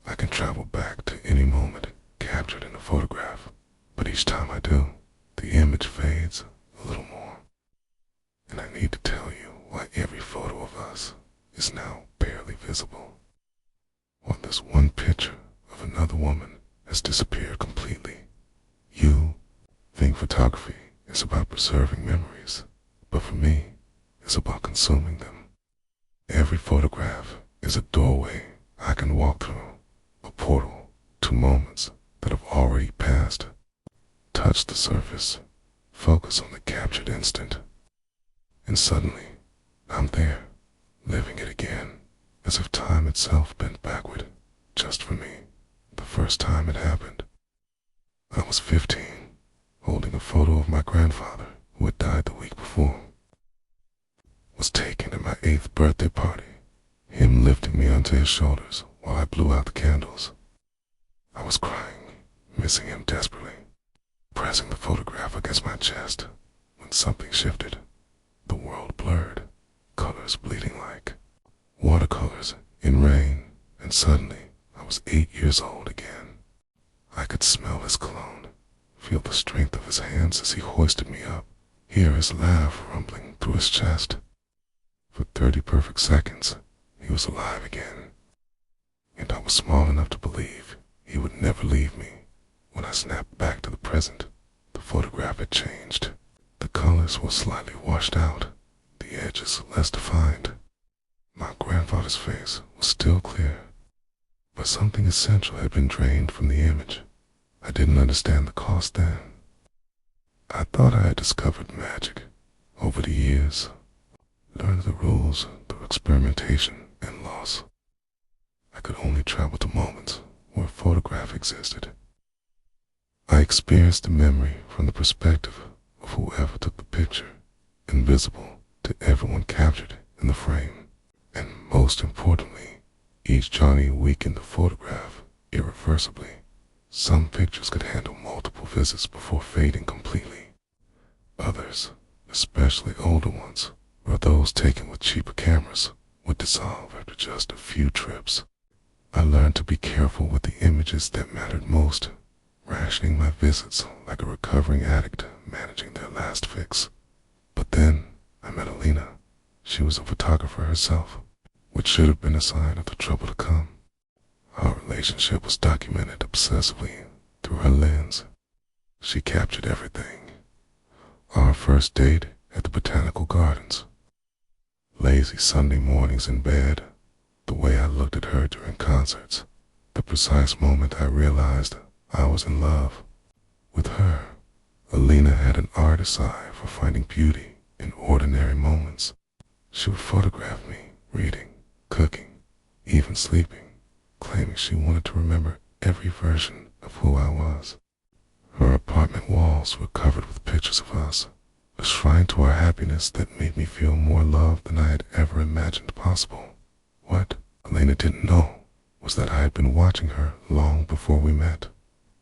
I can travel back to any moment captured in a photograph, but each time I do, the image fades a little more. And I need to tell you why every photo of us is now barely visible, while this one picture of another woman has disappeared completely. You think photography is about preserving memories, but for me, it's about consuming them. Every photograph is a doorway I can walk through, a portal to moments that have already passed. Touch the surface, focus on the captured instant, and suddenly, I'm there, living it again, as if time itself bent backward, just for me. The first time it happened, I was 15, holding a photo of my grandfather who had died the week before. Was taken at my 8th birthday party, him lifting me onto his shoulders while I blew out the candles. I was crying, missing him desperately, pressing the photograph against my chest, when something shifted. The world blurred, colors bleeding like watercolors in rain, and suddenly I was 8 years old again. I could smell his cologne, feel the strength of his hands as he hoisted me up, hear his laugh rumbling through his chest. For 30 perfect seconds, he was alive again, and I was small enough to believe he would never leave me. When I snapped back to the present, the photograph had changed. The colors were slightly washed out, the edges less defined. My grandfather's face was still clear, but something essential had been drained from the image. I didn't understand the cost then. I thought I had discovered magic over the years, learned the rules through experimentation and loss. I could only travel to moments where a photograph existed. I experienced the memory from the perspective of whoever took the picture, invisible to everyone captured in the frame. And most importantly, each journey weakened the photograph irreversibly. Some pictures could handle multiple visits before fading completely. Others, especially older ones, or those taken with cheaper cameras, would dissolve after just a few trips. I learned to be careful with the images that mattered most, rationing my visits like a recovering addict managing their last fix. But then I met Alina. She was a photographer herself, which should have been a sign of the trouble to come. Our relationship was documented obsessively through her lens. She captured everything. Our first date at the Botanical Gardens, lazy Sunday mornings in bed, the way I looked at her during concerts, the precise moment I realized I was in love. With her, Alina had an artist's eye for finding beauty in ordinary moments. She would photograph me reading, cooking, even sleeping, claiming she wanted to remember every version of who I was. Her apartment walls were covered with pictures of us, a shrine to our happiness that made me feel more love than I had ever imagined possible. What Alina didn't know was that I had been watching her long before we met.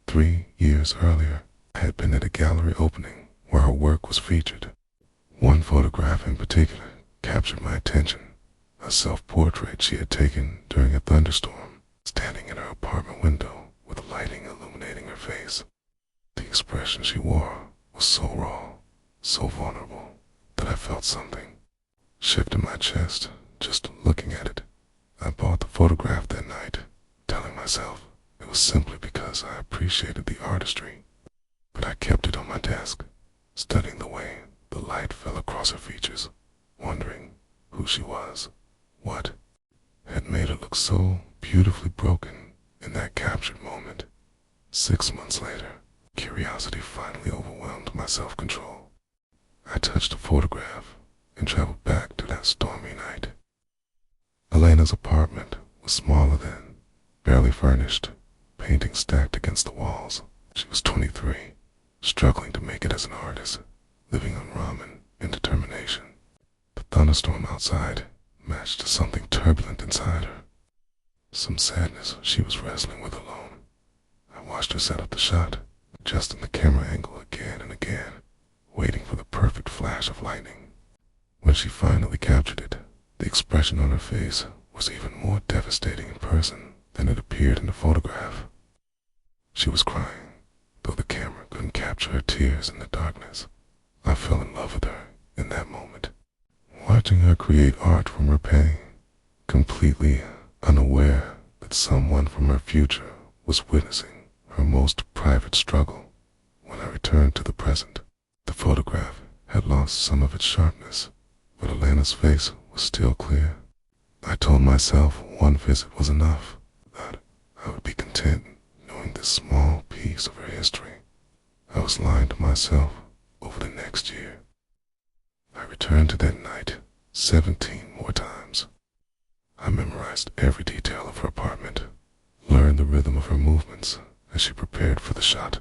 3 years earlier, I had been at a gallery opening where her work was featured. One photograph in particular captured my attention, a self-portrait she had taken during a thunderstorm, standing in her apartment window with lighting illuminating her face. The expression she wore was so raw, so vulnerable, that I felt something shift in my chest just looking at it. I bought the photograph that night, telling myself it was simply because I appreciated the artistry. But I kept it on my desk, studying the way the light fell across her features, wondering who she was, what had made her look so beautifully broken in that captured moment. 6 months later, curiosity finally overwhelmed my self-control. I touched the photograph and traveled back to that stormy night. Elena's apartment was smaller then, barely furnished, painting stacked against the walls. She was 23, struggling to make it as an artist, living on ramen and determination. The thunderstorm outside matched to something turbulent inside her, some sadness she was wrestling with alone. I watched her set up the shot, adjusting the camera angle again and again, waiting for the perfect flash of lightning. When she finally captured it, the expression on her face was even more devastating in person than it appeared in the photograph. She was crying, though the camera couldn't capture her tears in the darkness. I fell in love with her in that moment, watching her create art from her pain, completely unaware that someone from her future was witnessing her most private struggle. When I returned to the present, the photograph had lost some of its sharpness, but Elena's face was still clear. I told myself one visit was enough, that I would be content knowing this small piece of her history. I was lying to myself over the next year. I returned to that night 17 more times. I memorized every detail of her apartment, learned the rhythm of her movements as she prepared for the shot.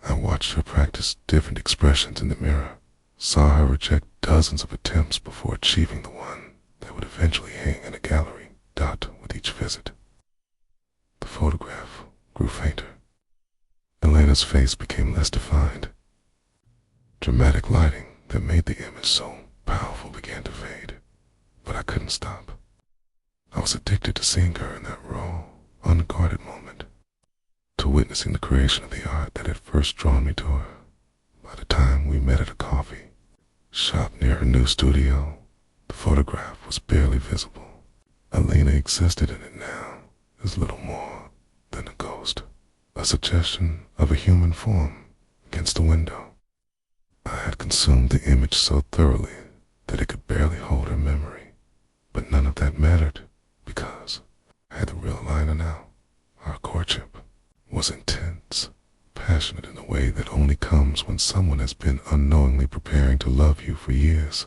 I watched her practice different expressions in the mirror, saw her reject dozens of attempts before achieving the one that would eventually hang in a gallery, dot with each visit. The photograph grew fainter. Elena's face became less defined. Dramatic lighting that made the image so powerful began to fade, but I couldn't stop. I was addicted to seeing her in that raw, unguarded moment, to witnessing the creation of the art that had first drawn me to her. By the time we met at a coffee shop near her new studio, the photograph was barely visible. Elena existed in it now as little more than a ghost, a suggestion of a human form against the window. I had consumed the image so thoroughly that it could barely hold her memory, but none of that mattered because I had the real Elena now. Our courtship was intense, passionate in a way that only comes when someone has been unknowingly preparing to love you for years.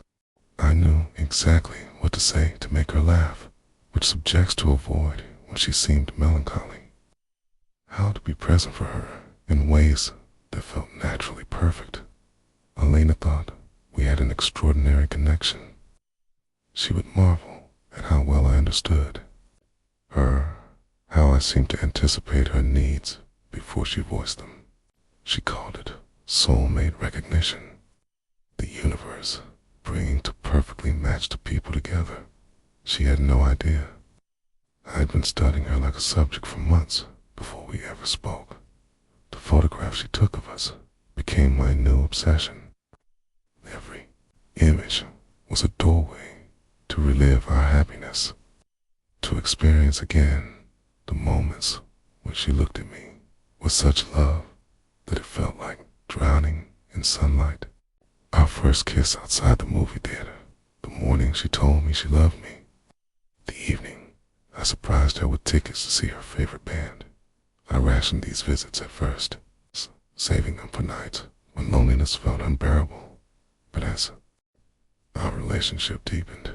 I knew exactly what to say to make her laugh, which subjects to avoid when she seemed melancholy. How to be present for her in ways that felt naturally perfect. Elena thought we had an extraordinary connection. She would marvel at how well I understood her, how I seemed to anticipate her needs before she voiced them. She called it soulmate recognition, the universe bringing two perfectly matched people together. She had no idea. I had been studying her like a subject for months before we ever spoke. The photograph she took of us became my new obsession. Every image was a doorway to relive our happiness, to experience again the moments when she looked at me with such love that it felt like drowning in sunlight. Our first kiss outside the movie theater, the morning she told me she loved me, the evening I surprised her with tickets to see her favorite band. I rationed these visits at first, saving them for nights when loneliness felt unbearable. But as our relationship deepened,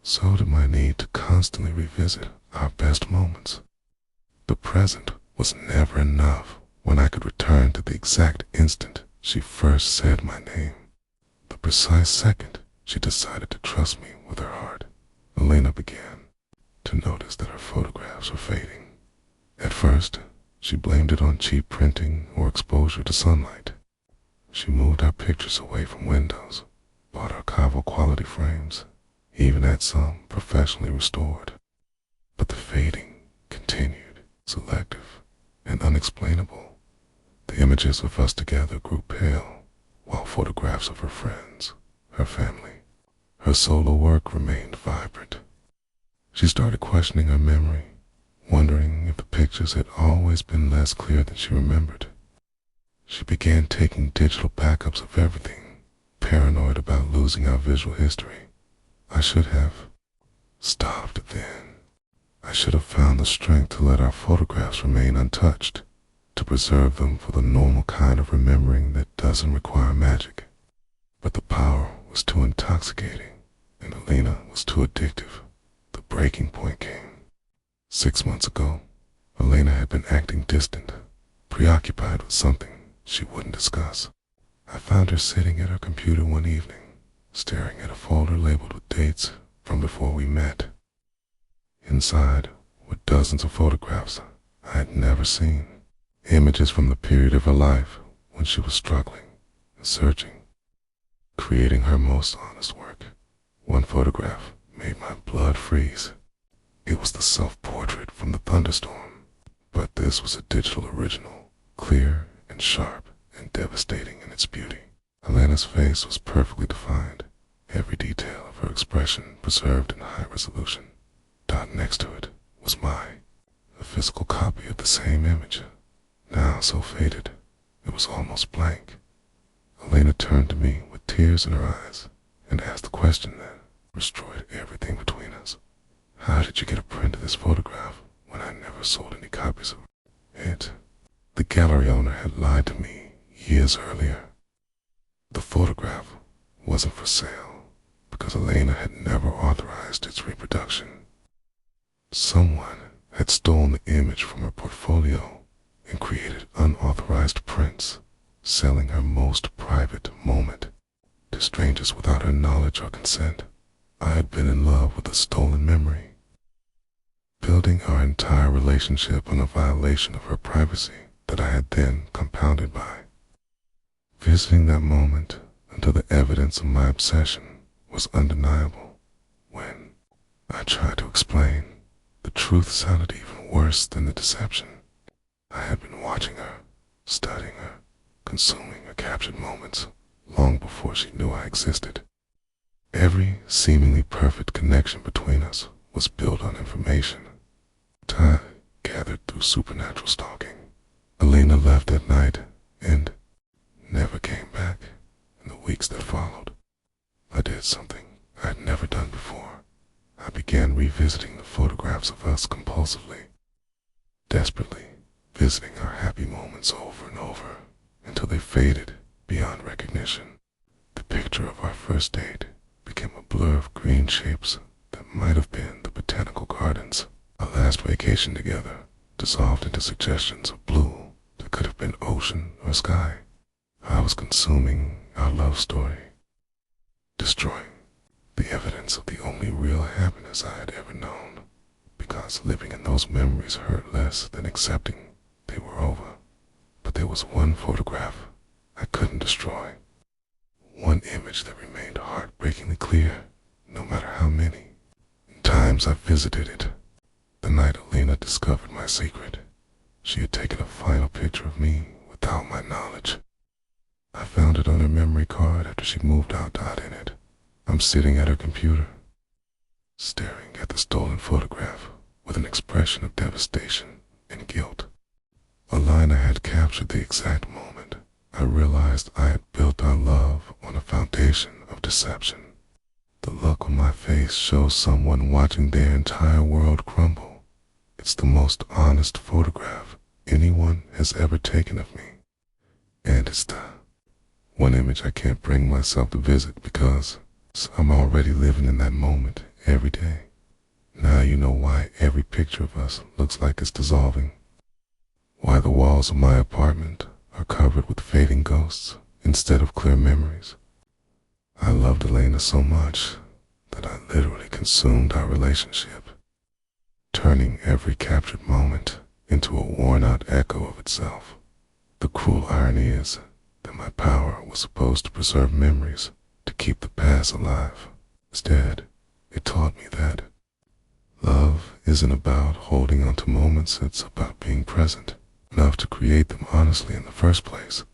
so did my need to constantly revisit our best moments. The present was never enough when I could return to the exact instant she first said my name, the precise second she decided to trust me with her heart. Elena began to notice that her photographs were fading. At first, she blamed it on cheap printing or exposure to sunlight. She moved our pictures away from windows, bought archival quality frames, even had some professionally restored. But the fading continued, selective and unexplainable. The images of us together grew pale, while photographs of her friends, her family, her solo work remained vibrant. She started questioning her memory, wondering if the pictures had always been less clear than she remembered. She began taking digital backups of everything, paranoid about losing our visual history. I should have stopped then. I should have found the strength to let our photographs remain untouched, to preserve them for the normal kind of remembering that doesn't require magic. But the power was too intoxicating, and Elena was too addictive. The breaking point came. 6 months ago, Elena had been acting distant, preoccupied with something she wouldn't discuss. I found her sitting at her computer one evening, staring at a folder labeled with dates from before we met. Inside were dozens of photographs I had never seen, images from the period of her life when she was struggling and searching, creating her most honest work. One photograph made my blood freeze. It was the self-portrait from the thunderstorm, but this was a digital original, clear and sharp and devastating in its beauty. Elena's face was perfectly defined, every detail of her expression preserved in high resolution. Next to it was a physical copy of the same image, now so faded it was almost blank. Elena turned to me with tears in her eyes and asked the question that destroyed everything between us. How did you get a print of this photograph when I never sold any copies of it? The gallery owner had lied to me years earlier. The photograph wasn't for sale because Elena had never authorized its reproduction. Someone had stolen the image from her portfolio and created unauthorized prints, selling her most private moment to strangers without her knowledge or consent. I had been in love with a stolen memory, building our entire relationship on a violation of her privacy that I had then compounded by. Visiting that moment until the evidence of my obsession was undeniable. When I tried to explain, the truth sounded even worse than the deception. I had been watching her, studying her, consuming her captured moments long before she knew I existed. Every seemingly perfect connection between us was built on information I gathered through supernatural stalking. Elena left that night and never came back. In the weeks that followed, I did something I had never done before. I began revisiting the photographs of us compulsively, desperately visiting our happy moments over and over until they faded beyond recognition. The picture of our first date became a blur of green shapes that might have been the botanical gardens. Our last vacation together dissolved into suggestions of blue that could have been ocean or sky. I was consuming our love story, destroying the evidence of the only real happiness I had ever known, because living in those memories hurt less than accepting they were over. But there was one photograph I couldn't destroy, one image that remained heartbreakingly clear, no matter how many times I visited it. The night Elena discovered my secret, she had taken a final picture of me without my knowledge. I found it on her memory card after she moved out. In it, I'm sitting at her computer, staring at the stolen photograph with an expression of devastation and guilt. Elena had captured the exact moment I realized I had built our love on a foundation of deception. The look on my face shows someone watching their entire world crumble. It's the most honest photograph anyone has ever taken of me. And it's the one image I can't bring myself to visit because I'm already living in that moment every day. Now you know why every picture of us looks like it's dissolving. Why the walls of my apartment are covered with fading ghosts instead of clear memories. I loved Elena so much that I literally consumed our relationship, turning every captured moment into a worn-out echo of itself. The cruel irony is that my power was supposed to preserve memories, to keep the past alive. Instead, it taught me that love isn't about holding on to moments, it's about being present enough to create them honestly in the first place.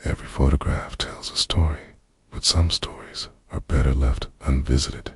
Every photograph tells a story, but some stories are better left unvisited.